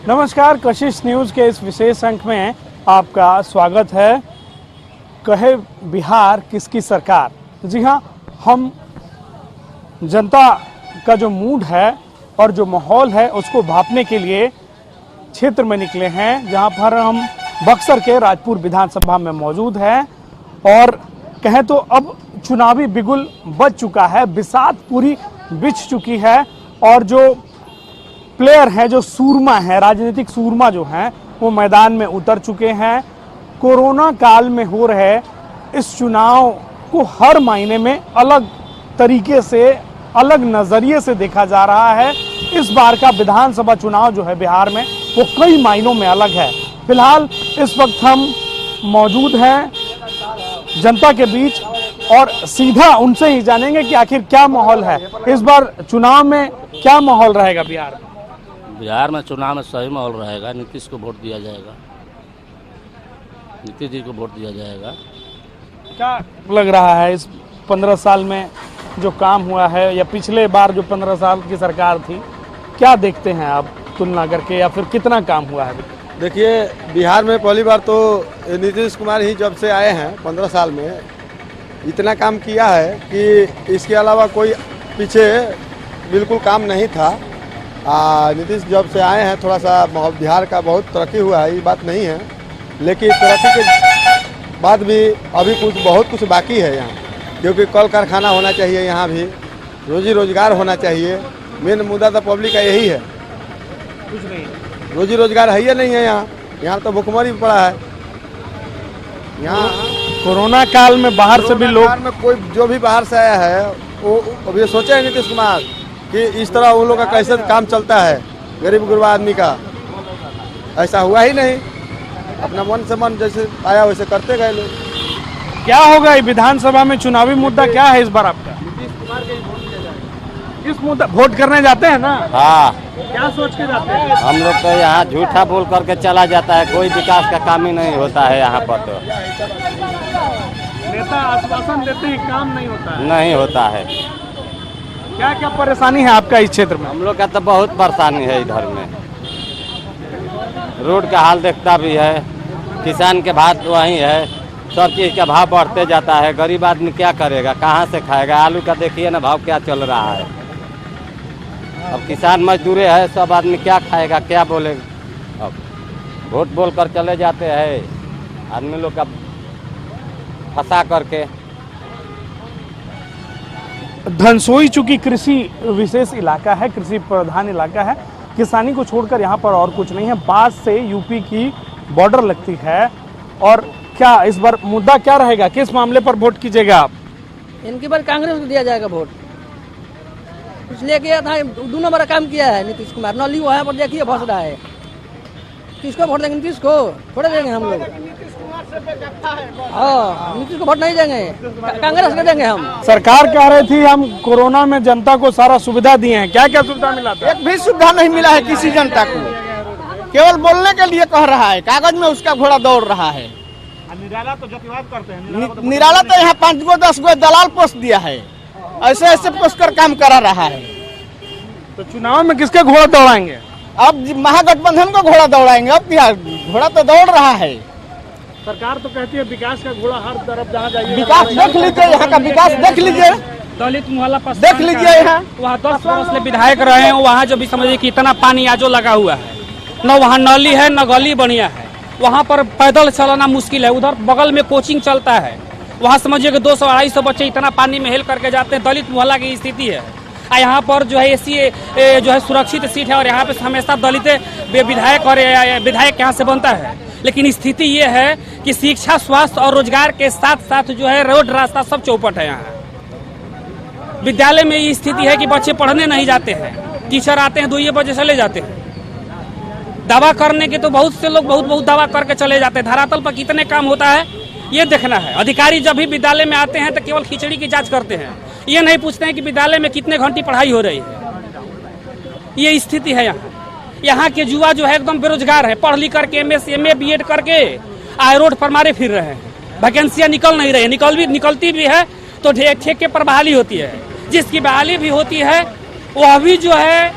नमस्कार, कशिश न्यूज़ के इस विशेष अंक में आपका स्वागत है। कहे बिहार किसकी सरकार। जी हाँ, हम जनता का जो मूड है और जो माहौल है उसको भांपने के लिए क्षेत्र में निकले हैं, जहां पर हम बक्सर के राजपुर विधानसभा में मौजूद हैं और कहें तो अब चुनावी बिगुल बज चुका है, बिसात पूरी बिछ चुकी है और जो प्लेयर हैं, जो सूरमा हैं, राजनीतिक सूरमा जो हैं, वो मैदान में उतर चुके हैं। कोरोना काल में हो रहे इस चुनाव को हर मायने में अलग तरीके से, अलग नज़रिए से देखा जा रहा है। इस बार का विधानसभा चुनाव जो है बिहार में, वो कई मायनों में अलग है। फिलहाल इस वक्त हम मौजूद हैं जनता के बीच और सीधा उनसे ही जानेंगे कि आखिर क्या माहौल है इस बार चुनाव में, क्या माहौल रहेगा बिहार में। बिहार में चुनाव में सही माहौल रहेगा। नीतीश को वोट दिया जाएगा, नीतीश जी को वोट दिया जाएगा। क्या लग रहा है इस 15 साल में जो काम हुआ है या पिछले बार जो 15 साल की सरकार थी, क्या देखते हैं आप तुलना करके, या फिर कितना काम हुआ है? देखिए, बिहार में पहली बार तो नीतीश कुमार ही जब से आए हैं 15 साल में इतना काम किया है कि इसके अलावा कोई पीछे बिल्कुल काम नहीं था। नीतीश जब से आए हैं थोड़ा सा बिहार का बहुत तरक्की हुआ है, ये बात नहीं है, लेकिन तरक्की के बाद भी अभी बहुत कुछ बाकी है यहाँ, क्योंकि कल कारखाना होना चाहिए, यहाँ भी रोजी रोजगार होना चाहिए। मेन मुद्दा तो पब्लिक का यही है, कुछ नहीं, रोजी रोजगार है ही नहीं है यहाँ तो भुखमरी पड़ा है। यहाँ कोरोना काल में बाहर से भी लोग में कोई जो भी बाहर से आया है वो अब ये सोचे नीतीश कुमार कि इस तरह उन लोगों का कैसे काम चलता है, गरीब गुरबा आदमी का। ऐसा हुआ ही नहीं, अपना मन से मन जैसे आया वैसे करते गए लोग। क्या होगा विधानसभा में चुनावी मुद्दा क्या है इस बार आपका? नीतीश कुमार के वोट दिया जाए। इस मुद्दा वोट करने जाते हैं ना? हाँ, क्या सोच के जाते हैं? हम लोग तो यहाँ झूठा बोल करके चला जाता है, कोई विकास का काम ही नहीं होता है यहाँ पर। तो नेता आश्वासन देते हैं, काम नहीं होता है। नहीं होता है। क्या क्या परेशानी है आपका इस क्षेत्र में? हम लोग का तो बहुत परेशानी है इधर में। रोड का हाल देखता भी है, किसान के भाव तो वही है, सब चीज़ का भाव बढ़ते जाता है। गरीब आदमी क्या करेगा, कहाँ से खाएगा? आलू का देखिए ना भाव क्या चल रहा है। अब किसान मजदूरे है, सब आदमी क्या खाएगा, क्या बोलेगा? अब वोट बोल कर चले जाते हैं आदमी लोग का फंसा करके। धनसोई चूंकि कृषि विशेष इलाका है, कृषि प्रधान इलाका है, किसानी को छोड़कर यहाँ पर और कुछ नहीं है। बाढ़ से यूपी की बॉर्डर लगती है। और क्या इस बार मुद्दा क्या रहेगा, किस मामले पर वोट कीजिएगा आप? इनकी बार कांग्रेस को दिया जाएगा वोट। इसलिए किया था, 2 नंबर काम किया है नीतीश कुमार। नली वहाँ पर देखिए फंस रहा है। किसको वोट देंगे? नीतीश को थोड़े देंगे हम लोग। हाँ, नीतीश को वोट नहीं देंगे, कांग्रेस को देंगे हम। सरकार कह रही थी हम कोरोना में जनता को सारा सुविधा दिए हैं, क्या क्या सुविधा मिला था? एक भी सुविधा नहीं मिला है किसी जनता को, केवल बोलने के लिए कह रहा है, कागज में उसका घोड़ा दौड़ रहा है। निराला तो जतिवाद करते हैं। निराला तो यहाँ 5 गो 10 गो दलाल पोस्ट दिया है, ऐसे ऐसे पोस्ट कर काम करा रहा है। तो चुनाव में किसके घोड़ा दौड़ाएंगे? अब महागठबंधन को घोड़ा दौड़ाएंगे। अब क्या घोड़ा तो दौड़ रहा है। सरकार तो कहती है विकास का घोड़ा हर तरफ जहाँ जाइए। विकास देख लीजिए, यहाँ का विकास देख लीजिए, दलित मोहल्ला पर देख लीजिए। यहाँ वहाँ 10 वर्ष से विधायक रहे हैं, वहाँ जो भी समझिए कि इतना पानी आजो लगा हुआ है, न वहाँ नली है न गली बढ़िया है। वहाँ पर पैदल चलाना मुश्किल है। उधर बगल में कोचिंग चलता है, वहाँ समझिए कि 200-250 बच्चे इतना पानी में हेल करके जाते हैं। दलित मोहल्ला की स्थिति है। यहाँ पर जो है एसी जो है सुरक्षित सीट है और यहाँ पे हमेशा दलित विधायक और विधायक यहाँ से बनता है। लेकिन स्थिति ये है कि शिक्षा, स्वास्थ्य और रोजगार के साथ साथ जो है रोड रास्ता सब चौपट है। यहाँ विद्यालय में ये स्थिति है कि बच्चे पढ़ने नहीं जाते हैं, टीचर आते हैं 2 बजे चले जाते हैं। दवा करने के तो बहुत से लोग बहुत दवा करके चले जाते हैं। धरातल पर कितने काम होता है ये देखना है। अधिकारी जब भी विद्यालय में आते हैं तो केवल खिचड़ी की जांच करते हैं, ये नहीं पूछते हैं कि विद्यालय में कितने घंटे पढ़ाई हो रही है। ये स्थिति है यहाँ के युवा जो है एकदम बेरोजगार है, पढ़ लिख करके MS MA BEd करके रोड पर मारे फिर रहे हैं। वैकेंसियाँ निकल नहीं रही, निकलती भी है तो ठेके पर बहाली होती है। जिसकी बहाली भी होती है वह भी जो है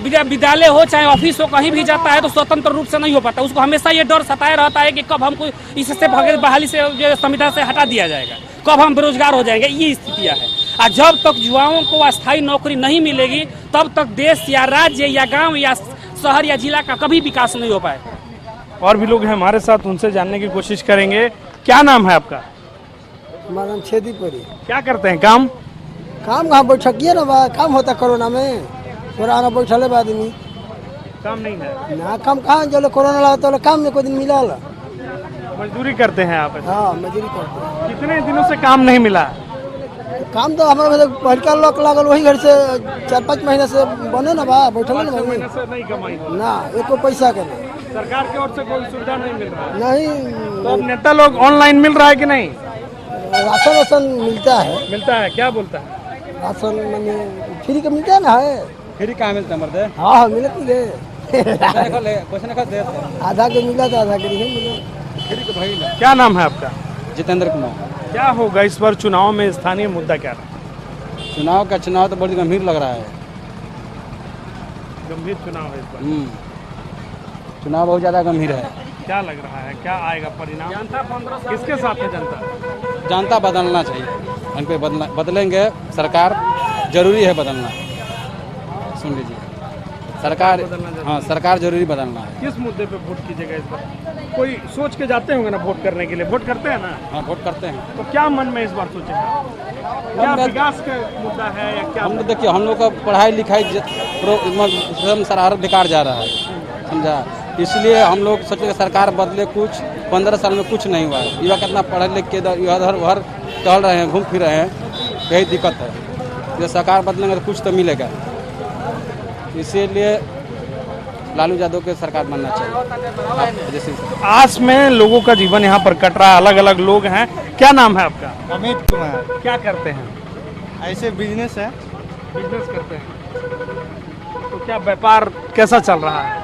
विद्यालय हो चाहे ऑफिस हो, कहीं भी जाता है तो स्वतंत्र रूप से नहीं हो पाता। उसको हमेशा ये डर सताए रहता है कि कब हमको इससे बहाली से जो संविदा से हटा दिया जाएगा, कब हम बेरोजगार हो जाएंगे। ये स्थितियाँ है। और जब तक युवाओं को अस्थायी नौकरी नहीं मिलेगी तब तक देश या राज्य या गाँव या शहर या जिला का कभी विकास नहीं हो पाएगा। और भी लोग हैं हमारे साथ, उनसे जानने की कोशिश करेंगे। क्या नाम है आपका? हमारा नाम छेदीपुरी। क्या करते हैं काम? काम कहाँ बैठकिए ना बा, काम होता कोरोना में, कोरोना बैठले बा आदमी काम नहीं है ना, काम कहाँ जो कोरोना लगा तो काम में कोई दिन मिला ला। मजदूरी करते हैं आप? हाँ मजदूरी करते हैं। कितने दिनों से काम नहीं मिला? काम तो हमारे मतलब पहलका लॉक लागल, वही घर से 4-5 महीने से बने ना बा, बैठले ना भाई से नहीं कमाई ना, एको पैसा के नहीं। सरकार की ओर से कोई सुविधा नहीं मिल रहा है। नहीं तो अब नेता लोग ऑनलाइन मिल रहा है कि नहीं? राशन वाशन मिलता है। मिलता है? क्या बोलता है? राशन मैंने फ्री का मिलता है ना, है फ्री कहाँ मिलता है मर्दे? हाँ मिलत मिले क्वेश्चन आधा के मिला तो आधा के नहीं मिला। क्या नाम है आपका? जितेंद्र कुमार। क्या होगा इस बार चुनाव में? स्थानीय मुद्दा क्या रहा? चुनाव तो बहुत गंभीर लग रहा है। गंभीर चुनाव है इस बार। चुनाव बहुत ज़्यादा गंभीर है। क्या लग रहा है, क्या आएगा परिणाम? किसके साथ है जनता? जनता बदलना चाहिए, इन पे बदलेंगे। सरकार जरूरी है बदलना। सुन लीजिए, सरकार, हाँ सरकार जरूरी बदलना है। किस मुद्दे पे वोट कीजिएगा इस बार? कोई सोच के जाते होंगे ना वोट करने के लिए? वोट करते हैं ना? हाँ वोट करते हैं। तो क्या मन में इस बार सोचेगा? क्या विकास का मुद्दा है या क्या? हम लोग देखिए, हम लोग का पढ़ाई लिखाई एकदम शरारत बेकार जा रहा है, समझा। इसलिए हम लोग सोचे कि सरकार बदले। कुछ 15 साल में कुछ नहीं हुआ है। युवा कितना पढ़े लिख के इधर उधर टहल रहे हैं, घूम फिर रहे हैं, यही दिक्कत है। जो सरकार बदलेंगे तो कुछ तो मिलेगा। इसीलिए लालू यादव के सरकार बनना चाहिए। जैसे आस में लोगों का जीवन यहाँ पर कट रहा है, अलग अलग लोग हैं। क्या नाम है आपका? अमित कुमार। क्या करते हैं? ऐसे बिजनेस है। बिजनेस करते हैं। तो क्या व्यापार कैसा चल रहा है?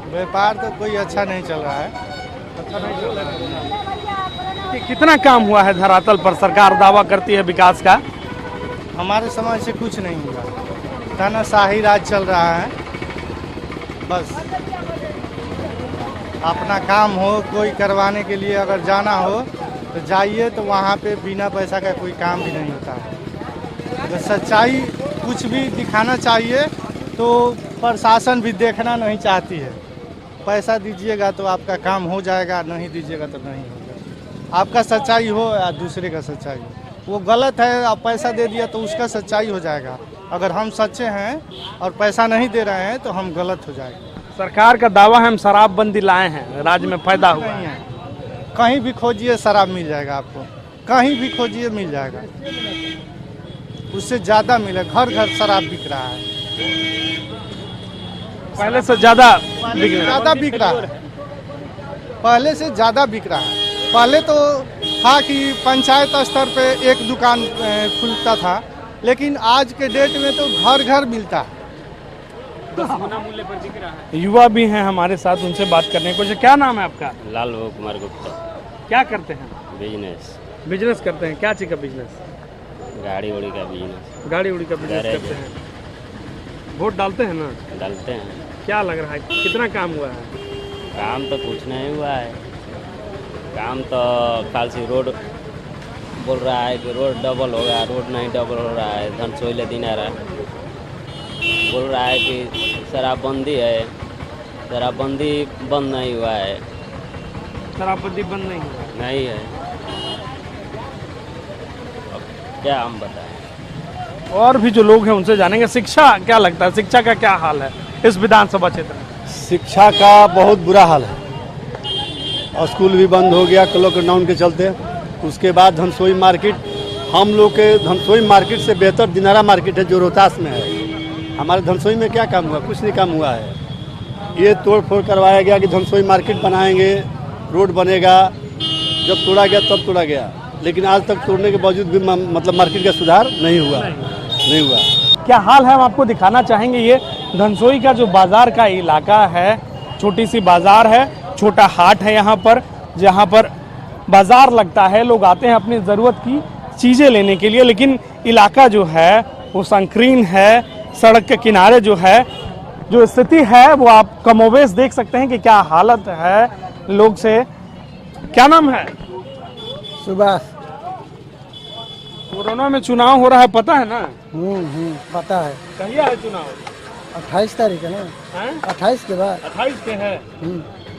व्यापार तो कोई अच्छा नहीं चल रहा है। अच्छा नहीं चल रहा है। कि कितना काम हुआ है धरातल पर? सरकार दावा करती है विकास का। हमारे समाज से कुछ नहीं हुआ, तानाशाही राज चल रहा है। बस अपना काम हो, कोई करवाने के लिए अगर जाना हो तो जाइए, तो वहाँ पे बिना पैसा का कोई काम भी नहीं होता है। तो सच्चाई कुछ भी दिखाना चाहिए तो प्रशासन भी देखना नहीं चाहती है। पैसा दीजिएगा तो आपका काम हो जाएगा, नहीं दीजिएगा तो नहीं होगा। आपका सच्चाई हो या दूसरे का सच्चाई हो, वो गलत है। आप पैसा दे दिया तो उसका सच्चाई हो जाएगा। अगर हम सच्चे हैं और पैसा नहीं दे रहे हैं तो हम गलत हो जाएंगे। सरकार का दावा है हम शराबबंदी लाए हैं, राज्य में फायदा हुआ नहीं है। है, कहीं भी खोजिए शराब मिल जाएगा आपको, कहीं भी खोजिए मिल जाएगा। उससे ज़्यादा मिले, घर घर शराब बिक रहा है। पहले से ज्यादा बिक रहा है। पहले से ज़्यादा बिक रहा है। पहले तो था कि पंचायत स्तर पे एक दुकान खुलता था, लेकिन आज के डेट में तो घर घर मिलता है। युवा भी हैं हमारे साथ, उनसे बात करने की कोशिश। क्या नाम है आपका? लालू कुमार गुप्ता। क्या करते हैं? बिजनेस, बिजनेस करते हैं। क्या चीज का बिजनेस? गाड़ी उड़ी का बिजनेस। गाड़ी उड़ी का बिजनेस गैरेज करते हैं। वोट डालते हैं ना? डालते हैं। क्या लग रहा है कितना काम हुआ है? काम तो कुछ नहीं हुआ है। काम तो कल से रोड बोल रहा है कि रोड डबल होगा, रोड नहीं डबल हो रहा है। धनसोइले दिनारा बोल रहा है कि शराबबंदी है, शराबबंदी बंद नहीं हुआ है। शराबबंदी बंद नहीं हुआ? नहीं है। अब क्या हम बताएं? और भी जो लोग हैं उनसे जानेंगे। शिक्षा क्या लगता है, शिक्षा का क्या हाल है इस विधानसभा क्षेत्र में? शिक्षा का बहुत बुरा हाल है। स्कूल भी बंद हो गया लॉकडाउन के चलते। उसके बाद धनसोई मार्केट, हम लोग के धनसोई मार्केट से बेहतर दिनारा मार्केट है जो रोहतास में है। हमारे धनसोई में क्या काम हुआ? कुछ नहीं काम हुआ है। ये तोड़ फोड़ करवाया गया कि धनसोई मार्केट बनाएंगे, रोड बनेगा। जब तोड़ा गया तब तोड़ा गया, लेकिन आज तक तोड़ने के बावजूद भी मतलब मार्केट का सुधार नहीं हुआ। क्या हाल है हम आपको दिखाना चाहेंगे। ये धनसोई का जो बाजार का इलाका है, छोटी सी बाजार है, छोटा हाट है यहाँ पर, जहाँ पर बाजार लगता है। लोग आते हैं अपनी ज़रूरत की चीज़ें लेने के लिए, लेकिन इलाका जो है वो संकीर्ण है, सड़क के किनारे जो है जो स्थिति है वो आप कमोवेश देख सकते हैं कि क्या हालत है लोग से। क्या नाम है? सुभाष। कोरोना में चुनाव हो रहा है, पता है ना? पता है। कहिए है चुनाव? 28 तारीख है ना? 28 के बाद। 28 के है।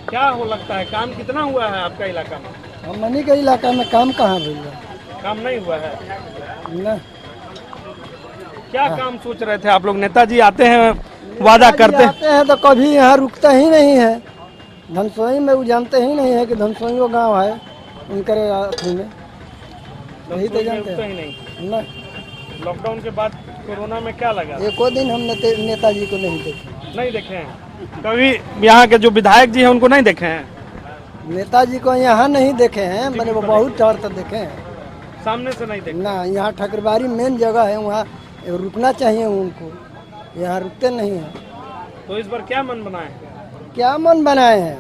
क्या हो लगता है काम कितना हुआ है आपका इलाका में? हमनी के इलाका में काम कहाँ भइल बा? काम नहीं हुआ है ना। क्या काम सोच रहे थे आप लोग? नेताजी आते हैं, वादा करते हैं। आते हैं तो कभी यहाँ रुकता ही नहीं है। धनसोई में वो जानते ही नहीं है कि धनसोई वो गाँव है उनके अथी में, यही तो जानते हैं ही नहीं ना। लॉकडाउन के बाद कोरोना में क्या लगा? एको दिन हम नेताजी को नहीं देखे। नहीं देखे हैं कभी? यहाँ के जो विधायक जी हैं उनको नहीं देखे हैं? नेताजी को यहाँ नहीं देखे हैं, मैंने वो बहुत टार तक देखे हैं, सामने से नहीं देखे ना। यहाँ ठकरबारी मेन जगह है, वहाँ रुकना चाहिए उनको, यहाँ रुकते नहीं हैं। तो इस बार क्या मन बनाए? क्या मन बनाए हैं?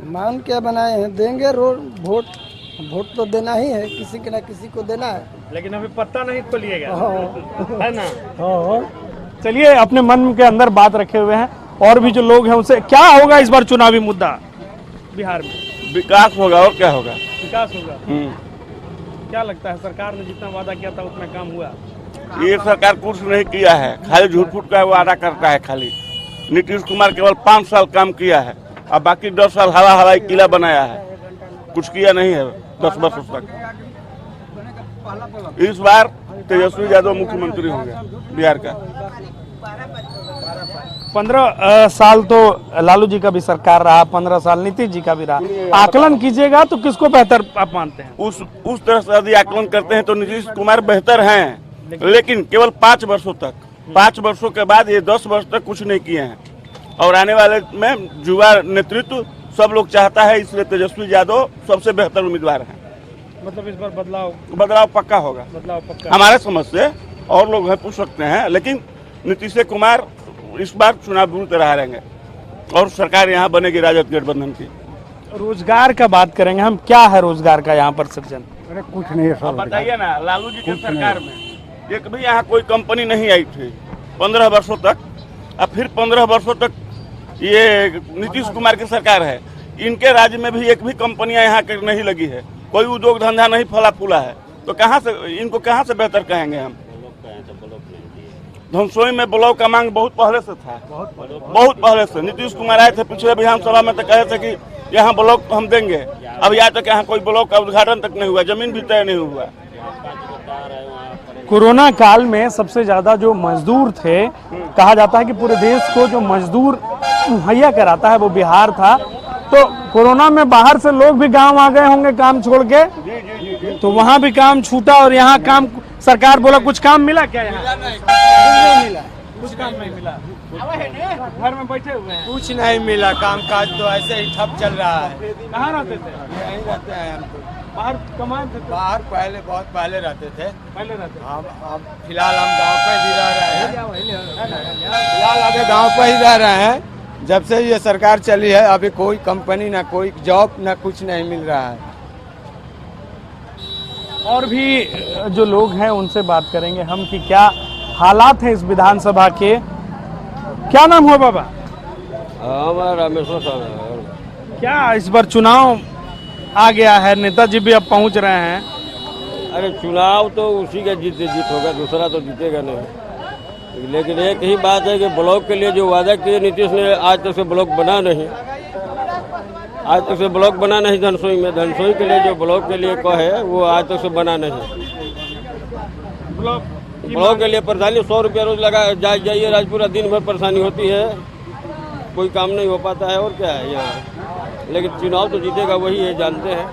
मान क्या बनाए हैं? देंगे वोट। वोट तो देना ही है, किसी के ना किसी को देना है। लेकिन अभी पत्ता नहीं खोलिएगा, है ना? चलिए, अपने मन के अंदर बात रखे हुए हैं और भी जो लोग हैं उनसे। क्या होगा इस बार चुनावी मुद्दा बिहार में? विकास होगा और क्या होगा? विकास होगा। क्या लगता है सरकार ने जितना वादा किया था उतना काम हुआ? ये सरकार कुछ नहीं किया है, खाली झूठ फूट का वादा करता है। खाली नीतीश कुमार केवल 5 साल काम किया है और बाकी 10 साल हवा हवाई किला बनाया है, कुछ किया नहीं है 10 वर्षों तक। इस बार तेजस्वी यादव मुख्यमंत्री होंगे बिहार का। 15 साल तो लालू जी का भी सरकार रहा, 15 साल नीतीश जी का भी रहा। आकलन कीजिएगा तो किसको बेहतर आप मानते हैं? उस तरह से यदि आकलन करते हैं तो नीतीश कुमार बेहतर हैं, लेकिन केवल 5 वर्षों तक। 5 वर्षों के बाद ये 10 वर्ष तक कुछ नहीं किए हैं और आने वाले में युवा नेतृत्व सब लोग चाहता है, इसलिए तेजस्वी यादव सबसे बेहतर उम्मीदवार हैं। मतलब इस बार बदलाव पक्का होगा। बदलाव पक्का हमारे समझ से, और लोग हैं पूछ सकते हैं, लेकिन नीतीश कुमार इस बार चुनाव बुरी तरह हारेंगे और सरकार यहाँ बनेगी राजद गठबंधन की। रोजगार का बात करेंगे हम, क्या है रोजगार का यहाँ पर सृजन? अरे कुछ नहीं आप बताइए ना, लालू जी की सरकार में एक भी यहाँ कोई कंपनी नहीं आई थी 15 वर्षों तक, और फिर 15 वर्षों तक ये नीतीश कुमार की सरकार है। इनके राज्य में भी एक भी कंपनियां यहाँ नहीं लगी है, कोई उद्योग धंधा नहीं फला फूला है, तो कहाँ से इनको कहाँ से बेहतर कहेंगे हम? धनसोई में ब्लॉक का मांग बहुत पहले से था, बहुत पहले से। नीतीश कुमार आए थे पिछले विधानसभा में तो कहे थे कि यहाँ ब्लॉक हम देंगे, अब यहाँ तक यहाँ कोई ब्लॉक का उद्घाटन तक नहीं हुआ, जमीन भी तय नहीं हुआ। कोरोना काल में सबसे ज्यादा जो मजदूर थे, कहा जाता है कि पूरे देश को जो मजदूर मुहैया कराता है वो बिहार था। तो कोरोना में बाहर से लोग भी गांव आ गए होंगे काम छोड़ के, तो वहां भी काम छूटा और यहाँ काम सरकार बोला कुछ काम मिला क्या? यहाँ नहीं मिला, कुछ काम नहीं मिला। घर में बैठे हुए हैं, कुछ नहीं मिला, काम काज तो ऐसे ही ठप चल रहा है। कहाँ रहते थे? यहीं रहते हैं हम तो। बाहर कमाए थे? बाहर पहले बहुत पहले रहते थे, पहले रहते थे। हम अब फिलहाल हम गांव पे ही रह रहे हैं। फिलहाल अभी गांव पे ही रह रहे हैं। जब से ये सरकार चली है अभी कोई कंपनी ना कोई जॉब ना कुछ नहीं मिल रहा है। और भी जो लोग हैं उनसे बात करेंगे हम कि क्या हालात है इस विधानसभा के। क्या नाम हुआ बाबा? हमारा रामेश्वर साहब। क्या इस बार चुनाव आ गया है, नेताजी भी अब पहुंच रहे हैं? अरे चुनाव तो उसी का जीत होगा, दूसरा तो जीतेगा नहीं। लेकिन एक ही बात है कि ब्लॉक के लिए जो वादा किए नीतीश ने, आज तक से ब्लॉक बना नहीं। आज तक से ब्लॉक बना नहीं धनसोई में। धनसोई के लिए जो ब्लॉक के लिए कहे वो आज तक से बना नहीं। ब्लॉक के लिए परेशानी 100 रुपया रोज लगा जाइए राजपुरा, दिन भर परेशानी होती है, कोई काम नहीं हो पाता है। और क्या है यहाँ, लेकिन चुनाव तो जीतेगा वही है, जानते हैं।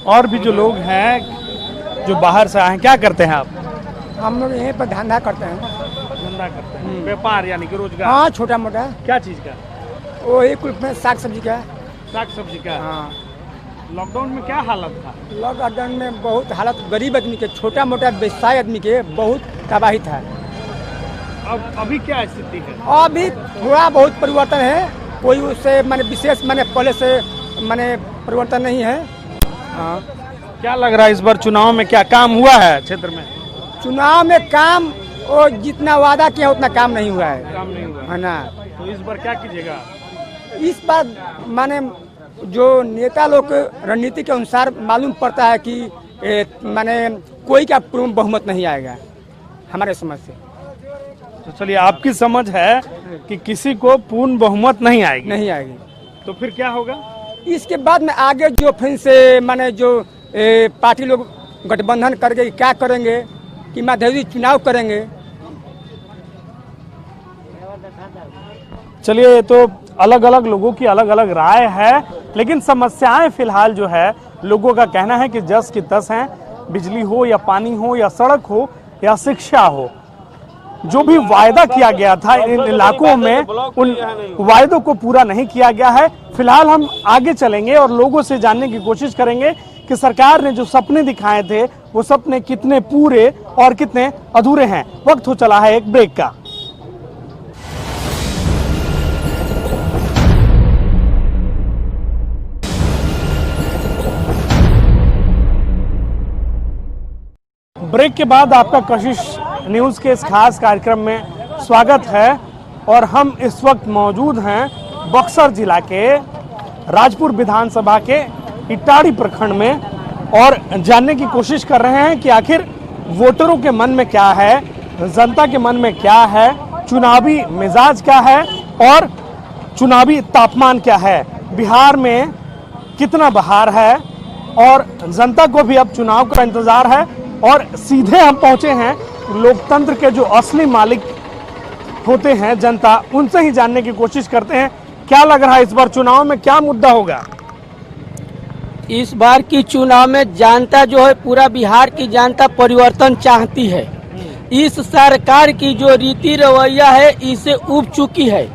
और भी जो लोग हैं जो बाहर से आए हैं, क्या करते हैं आप? हम लोग यहीं पर धंधा करते हैं। धंधा करते हैं, व्यापार यानी कि रोजगार? हाँ, छोटा मोटा। क्या चीज का? वही कुछ में साग सब्जी का। साग सब्जी का? हाँ। लॉकडाउन में क्या हालत था? लॉकडाउन में बहुत हालत, गरीब आदमी के, छोटा मोटा व्यवसाय आदमी के बहुत तबाही था। अब अभी क्या स्थिति है? अभी थोड़ा बहुत परिवर्तन है, कोई उससे माने विशेष माने पहले से माने परिवर्तन नहीं है। क्या लग रहा है इस बार चुनाव में क्या काम हुआ है क्षेत्र में? चुनाव में काम वो जितना वादा किया उतना काम नहीं हुआ है, काम नहीं हुआ है ना। तो इस बार क्या कीजिएगा? इस बार माने जो नेता लोग के रणनीति के अनुसार मालूम पड़ता है कि माने कोई का पूर्ण बहुमत नहीं आएगा हमारे समझ से। तो चलिए, आपकी समझ है कि किसी को पूर्ण बहुमत नहीं आएगी, तो फिर क्या होगा? इसके बाद में आगे जो फिर से माने जो पार्टी लोग गठबंधन करके क्या करेंगे कि मध्यावधि चुनाव करेंगे। चलिए, तो अलग अलग लोगों की अलग अलग राय है, लेकिन समस्याएं फिलहाल जो है लोगों का कहना है कि जस की तस हैं। बिजली हो या पानी हो या सड़क हो या शिक्षा हो, जो भी वायदा किया गया था इन इलाकों में, उन वायदों को पूरा नहीं किया गया है। फिलहाल हम आगे चलेंगे और लोगों से जानने की कोशिश करेंगे कि सरकार ने जो सपने दिखाए थे वो सपने कितने पूरे और कितने अधूरे हैं। वक्त हो चला है एक ब्रेक का। ब्रेक के बाद आपका कशिश न्यूज़ के इस खास कार्यक्रम में स्वागत है और हम इस वक्त मौजूद हैं बक्सर जिला के राजपुर विधानसभा के इटाड़ी प्रखंड में और जानने की कोशिश कर रहे हैं कि आखिर वोटरों के मन में क्या है, जनता के मन में क्या है, चुनावी मिजाज क्या है और चुनावी तापमान क्या है, बिहार में कितना बहार है और जनता को भी अब चुनाव का इंतजार है। और सीधे हम पहुंचे हैं लोकतंत्र के जो असली मालिक होते हैं जनता, उनसे ही जानने की कोशिश करते हैं क्या लग रहा है इस बार चुनाव में क्या मुद्दा होगा। इस बार की चुनाव में जनता जो है, पूरा बिहार की जनता परिवर्तन चाहती है। इस सरकार की जो रीति रवैया है इसे उब चुकी है।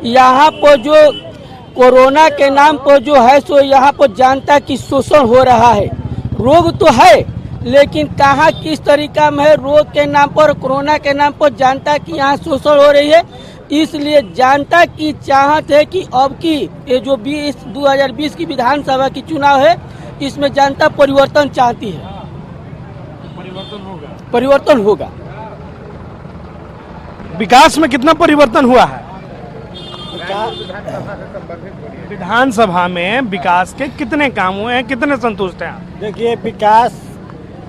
यहाँ पर जो कोरोना के नाम पर जो है सो यहाँ पर जनता की शोषण हो रहा है। रोग तो है लेकिन कहाँ किस तरीका में है, रोग के नाम पर, कोरोना के नाम पर जनता की यहाँ शोषण हो रही है। इसलिए जनता की चाहत है कि अब की ये जो 2020 की विधानसभा की चुनाव है इसमें जनता परिवर्तन चाहती है। परिवर्तन होगा। विकास में कितना परिवर्तन हुआ है? विधानसभा में विकास के कितने काम हुए हैं, कितने संतुष्ट हैं? देखिए, विकास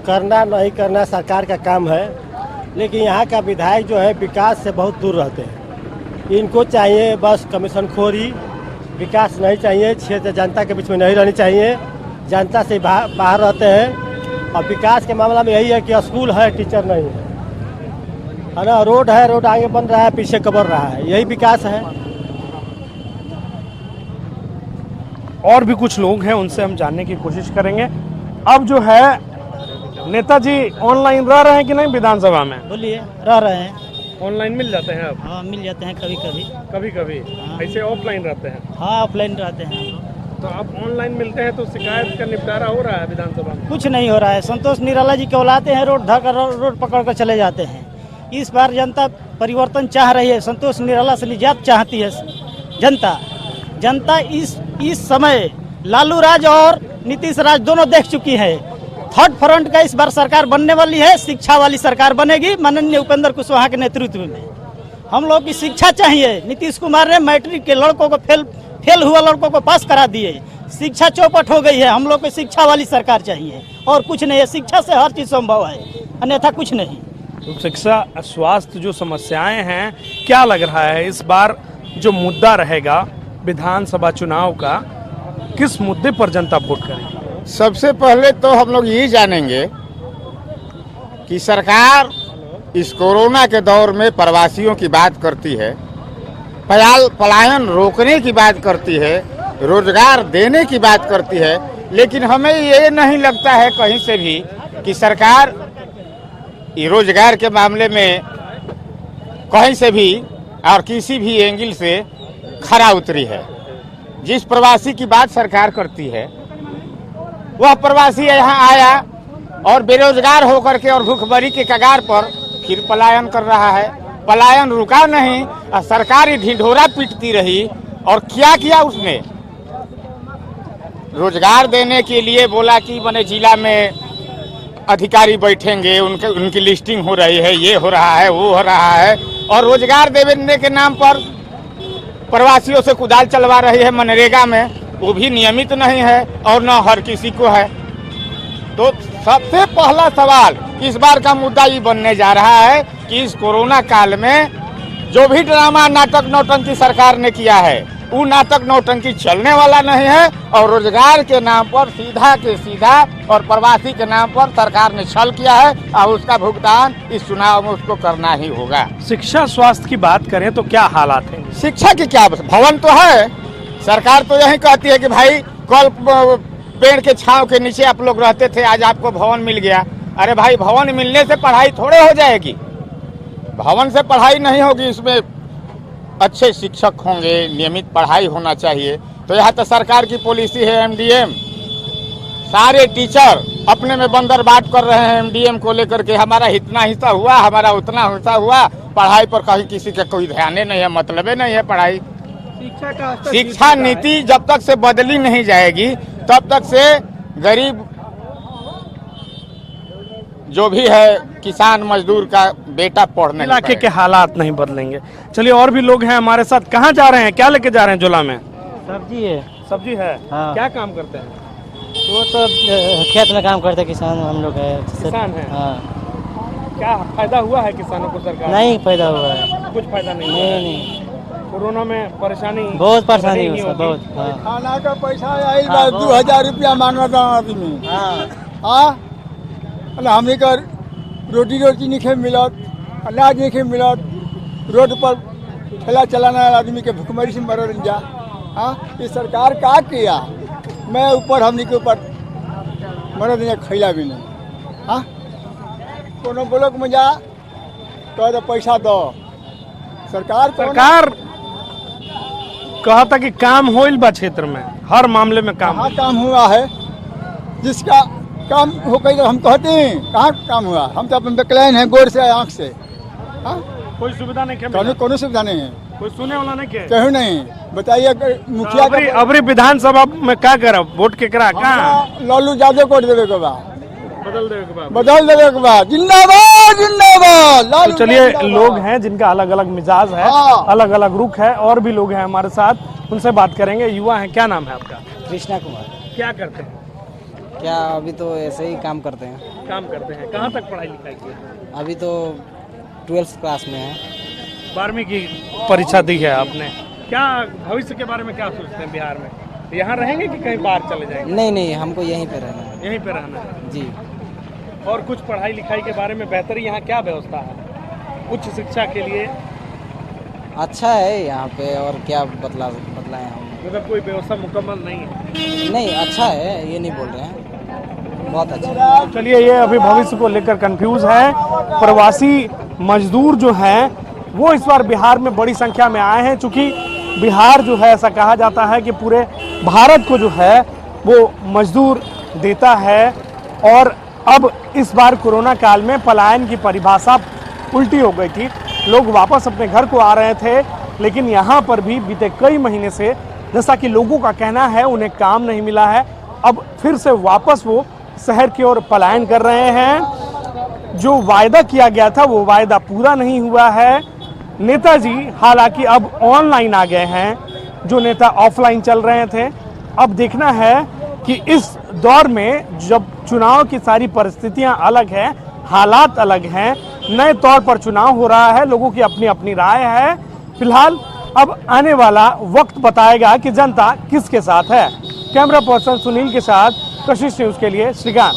करना नहीं करना सरकार का काम है, लेकिन यहाँ का विधायक जो है विकास से बहुत दूर रहते हैं। इनको चाहिए बस कमीशन खोरी, विकास नहीं चाहिए, क्षेत्र जनता के बीच में नहीं रहनी चाहिए, जनता से बाहर रहते हैं। और विकास के मामला में यही है कि स्कूल है, टीचर नहीं है ना, रोड है, रोड आगे बन रहा है, पीछे कबर रहा है, यही विकास है। और भी कुछ लोग हैं, उनसे हम जानने की कोशिश करेंगे। अब जो है नेताजी ऑनलाइन रह रहे हैं कि नहीं विधानसभा में? बोलिए, रह रहे हैं। ऑनलाइन मिल जाते हैं अब? हाँ, मिल जाते हैं कभी कभी। कभी कभी हाँ। ऐसे ऑफलाइन रहते हैं? हाँ, ऑफलाइन रहते हैं। तो अब ऑनलाइन मिलते हैं तो शिकायत का निपटारा हो रहा है विधानसभा में? कुछ नहीं हो रहा है। संतोष निराला जी को बुलाते हैं, रोड धर कर रोड पकड़ कर चले जाते हैं। इस बार जनता परिवर्तन चाह रही है, संतोष निराला से निजात चाहती है जनता। जनता इस समय लालू राज और नीतीश राज दोनों देख चुकी है। थर्ड फ्रंट का इस बार सरकार बनने वाली है, शिक्षा वाली सरकार बनेगी माननीय उपेंद्र कुशवाहा के नेतृत्व में। हम लोग की शिक्षा चाहिए। नीतीश कुमार ने मैट्रिक के लड़कों को फेल हुआ लड़कों को पास करा दिए, शिक्षा चौपट हो गई है। हम लोग को शिक्षा वाली सरकार चाहिए और कुछ नहीं है। शिक्षा से हर चीज संभव है, अन्यथा कुछ नहीं। तो शिक्षा, स्वास्थ्य जो समस्याएं हैं, क्या लग रहा है इस बार जो मुद्दा रहेगा विधानसभा चुनाव का, किस मुद्दे पर जनता वोट करेगी? सबसे पहले तो हम लोग ये जानेंगे कि सरकार इस कोरोना के दौर में प्रवासियों की बात करती है, पलायन रोकने की बात करती है, रोजगार देने की बात करती है, लेकिन हमें ये नहीं लगता है कहीं से भी कि सरकार रोजगार के मामले में कहीं से भी और किसी भी एंगल से खरा उतरी है। जिस प्रवासी की बात सरकार करती है वह प्रवासी यहाँ आया और बेरोजगार होकर के और भूखमरी के कगार पर फिर पलायन कर रहा है। पलायन रुका नहीं और सरकार ही ढिंढोरा पीटती रही। और क्या किया उसने? रोजगार देने के लिए बोला कि मैंने जिला में अधिकारी बैठेंगे, उनकी लिस्टिंग हो रही है, ये हो रहा है, वो हो रहा है, और रोजगार देने के नाम पर प्रवासियों से कुदाल चलवा रही है मनरेगा में, वो भी नियमित नहीं है और न हर किसी को है। तो सबसे पहला सवाल इस बार का मुद्दा ये बनने जा रहा है कि इस कोरोना काल में जो भी ड्रामा नाटक नौटंकी सरकार ने किया है, वो नाटक नौटंकी चलने वाला नहीं है और रोजगार के नाम पर सीधा के सीधा और प्रवासी के नाम पर सरकार ने छल किया है और उसका भुगतान इस चुनाव में उसको करना ही होगा। शिक्षा स्वास्थ्य की बात करें तो क्या हालात हैं? शिक्षा की क्या, भवन तो है, सरकार तो यही कहती है कि भाई कल पेड़ के छांव के नीचे आप लोग रहते थे, आज आपको भवन मिल गया। अरे भाई, भवन मिलने से पढ़ाई थोड़े हो जाएगी, भवन से पढ़ाई नहीं होगी, इसमें अच्छे शिक्षक होंगे, नियमित पढ़ाई होना चाहिए। तो यहाँ तो सरकार की पॉलिसी है एमडीएम, सारे टीचर अपने में बंदर बांट कर रहे हैं एमडीएम को लेकर के, हमारा इतना हिस्सा हुआ, हमारा उतना हिस्सा हुआ, पढ़ाई पर कहीं किसी का कोई ध्यान नहीं है, मतलब नहीं है पढ़ाई। शिक्षा नीति जब तक से बदली नहीं जाएगी तब तक से गरीब जो भी है किसान मजदूर का बेटा पढ़ने इलाके के हालात नहीं बदलेंगे। चलिए, और भी लोग हैं हमारे साथ। कहाँ जा रहे हैं, क्या लेके जा रहे हैं झोला में? सब्जी है। सब्जी है। हाँ। क्या काम करते हैं? वो तो खेत में काम करते किसान हम लोग है। किसान है। हाँ। क्या फायदा हुआ है किसानों को सरकार? नहीं फायदा हुआ है, कुछ फायदा नहीं। नहीं। कोरोना में परेशानी, बहुत परेशानी हुई बहुत। हाँ। खाना का पैसा आयल बा 2000 रुपया मांगा था आदमी। हाँ, हमने का रोटी नहीं मिलत, अनाज नहीं मिलत, रोड पर ठेला चलाना आदमी के भुखमरी से मर जा। हाँ, ये सरकार का किया, मैं ऊपर हमने के ऊपर मरद नहीं खैला भी नहीं। हाँ, कोनो ब्लॉक में जा तो पैसा दो, सरकार कहा था कि काम होइल बा क्षेत्र में, हर मामले में काम हुआ है। जिसका काम हो गई हम कहते हैं कहाँ काम हुआ, हम तो अपन विकलांग हैं, गोर से आँख से। हाँ, कोई सुविधा नहीं है, कोनो सुविधा नहीं है, कोई सुने वाला नहीं है, कहूँ नहीं। बताइए मुखिया अबरी विधानसभा में क्या करब, वोट केकरा कहाँ? लालू यादव को देवे के बाद, बदल देवे के बाद जिंदाबाद जिंदाबाद। तो चलिए, लोग हैं जिनका अलग अलग मिजाज है, अलग अलग रुख है, और भी लोग हैं हमारे साथ, उनसे बात करेंगे। युवा हैं, क्या नाम है आपका? कृष्णा कुमार। क्या करते हैं? क्या अभी तो ऐसे ही काम करते हैं। कहाँ तक पढ़ाई लिखाई की? अभी तो 12th क्लास में है। 12वीं की परीक्षा दी है आपने। क्या भविष्य के बारे में क्या सोचते हैं बिहार में? यहाँ रहेंगे कि कहीं बाहर चले जाएंगे? नहीं, हमको यहीं पे रहना है। यहीं पे रहना है जी। और कुछ पढ़ाई लिखाई के बारे में बेहतर यहाँ क्या व्यवस्था है उच्च शिक्षा के लिए? अच्छा है यहाँ पे, और क्या बतलाएं हम, मतलब कोई व्यवस्था मुकम्मल नहीं है? नहीं, अच्छा है, ये नहीं बोल रहे हैं, बहुत अच्छा। चलिए, ये अभी भविष्य को लेकर कंफ्यूज है। प्रवासी मजदूर जो हैं वो इस बार बिहार में बड़ी संख्या में आए हैं, चूंकि बिहार जो है, ऐसा कहा जाता है कि पूरे भारत को जो है वो मजदूर देता है। और अब इस बार कोरोना काल में पलायन की परिभाषा उल्टी हो गई थी, लोग वापस अपने घर को आ रहे थे, लेकिन यहाँ पर भी बीते कई महीने से, जैसा कि लोगों का कहना है, उन्हें काम नहीं मिला है। अब फिर से वापस वो शहर की ओर पलायन कर रहे हैं। जो वायदा किया गया था वो वायदा पूरा नहीं हुआ है। नेताजी हालांकि अब ऑनलाइन आ गए हैं, जो नेता ऑफलाइन चल रहे थे। अब देखना है कि इस दौर में जब चुनाव की सारी परिस्थितियां अलग हैं, हालात अलग हैं, नए तौर पर चुनाव हो रहा है, लोगों की अपनी अपनी राय है। फिलहाल अब आने वाला वक्त बताएगा कि जनता किसके साथ है। कैमरा पर्सन सुनील के साथ कशिश न्यूज के लिए श्रीकांत।